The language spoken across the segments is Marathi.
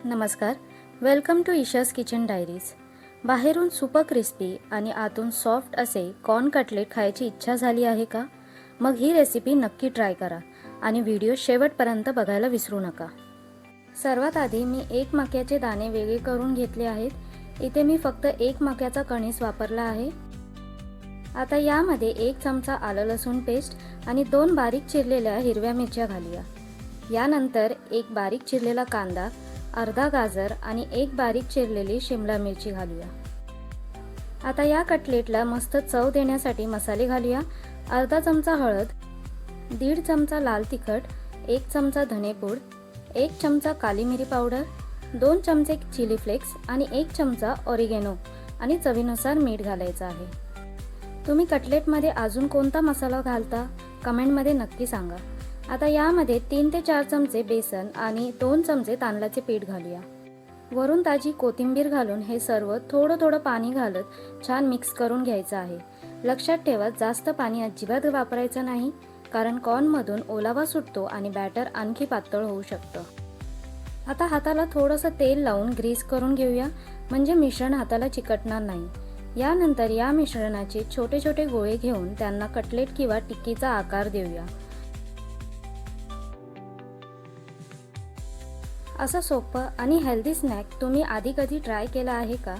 नमस्कार, welcome to Isha's kitchen diaries. बाहेरून सुपर क्रिस्पी आणि आतून सॉफ्ट असे कॉर्न कटलेट खायची इच्छा झाली आहे का? मग ही रेसिपी नक्की ट्राय करा आणि व्हिडिओ शेवटपर्यंत बघायला विसरू नका. सर्वात आधी मी एक मक्याचे दाणे वेगळे करून घेतले आहेत. इथे मी फक्त एक मक्याचा कणीस वापरला आहे. आता यामध्ये 1 चमचा आलं लसूण पेस्ट आणि 2 बारीक चिरलेल्या हिरव्या मिरच्या घालूया. यानंतर एक बारीक चिरलेला कांदा, अर्धा गाजर आणि एक बारीक चिरलेली शिमला मिरची घालूया. आता या कटलेटला मस्त चव देण्यासाठी मसाले घालूया. अर्धा चमचा हळद, 1.5 चमचा लाल तिखट, 1 चमचा धनेपूड, 1 चमचा काली मिरी पावडर, 2 चमचे चिली फ्लेक्स आणि 1 चमचा ऑरिगॅनो आणि चवीनुसार मीठ घालायचं आहे. तुम्ही कटलेटमध्ये अजून कोणता मसाला घालता कमेंटमध्ये नक्की सांगा. आता यामध्ये 3 ते 4 चमचे बेसन आणि 2 चमचे तांदळाचे पीठ घालूया. वरून ताजी कोथिंबीर घालून हे सर्व थोडं थोडं पाणी घालत छान मिक्स करून घ्यायचं आहे. लक्षात ठेवा, जास्त पाणी अजिबात वापरायचं नाही, कारण कॉर्नमधून ओलावा सुटतो आणि बॅटर आणखी पातळ होऊ शकतं. आता हाताला थोडंसं तेल लावून ग्रीस करून घेऊया, म्हणजे मिश्रण हाताला चिकटणार नाही. यानंतर या मिश्रणाचे छोटे छोटे गोळे घेऊन त्यांना कटलेट किंवा टिक्कीचा आकार देऊया. असं सोपं आणि हेल्दी स्नॅक तुम्ही आधी कधी ट्राय केला आहे का?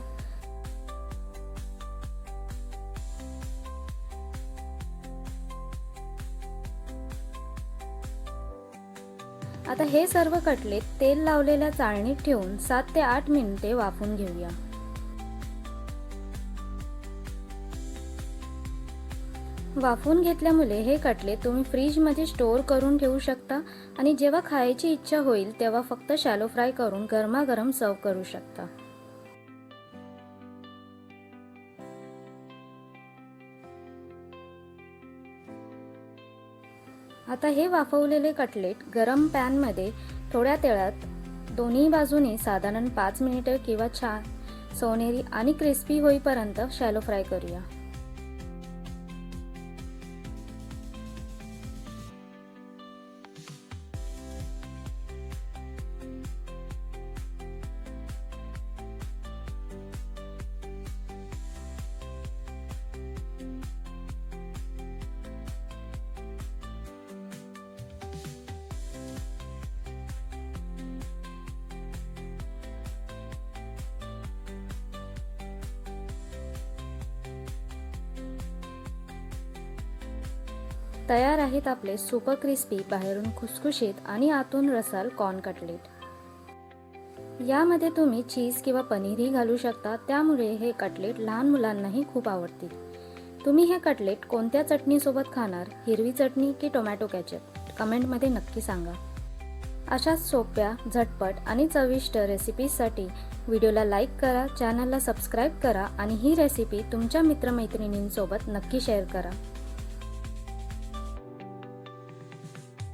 आता हे सर्व कटलेट तेल लावलेल्या चाळणीत ठेवून 7 ते 8 मिनिटे वाफवून घेऊया. वाफवून घेतल्यामुळे हे कटलेट तुम्ही फ्रीजमध्ये स्टोअर करून ठेवू शकता आणि जेव्हा खायची इच्छा होईल तेव्हा फक्त शॅलो फ्राय करून गरमागरम सर्व करू शकता. आता हे वाफवलेले कटलेट गरम पॅनमध्ये थोड्या तेलात दोन्ही बाजूने साधारण 5 मिनिटे किंवा छान सोनेरी आणि क्रिस्पी होईपर्यंत शॅलो फ्राय करूया. तयार आहेत आपले सुपर क्रिस्पी, बाहेरून खुसखुशीत आणि आतून रसाळ कॉर्न कटलेट. यामध्ये तुम्ही चीज किंवा पनीरही घालू शकता, त्यामुळे हे कटलेट लहान मुलांनाही खूप आवडतील. तुम्ही हे कटलेट कोणत्या चटणीसोबत खाणार, हिरवी चटणी की टोमॅटो केचप, कमेंटमध्ये नक्की सांगा. अशाच सोप्या, झटपट आणि चविष्ट रेसिपीजसाठी व्हिडिओला लाईक करा, चॅनलला सबस्क्राईब करा आणि ही रेसिपी तुमच्या मित्रमैत्रिणींसोबत नक्की शेअर करा.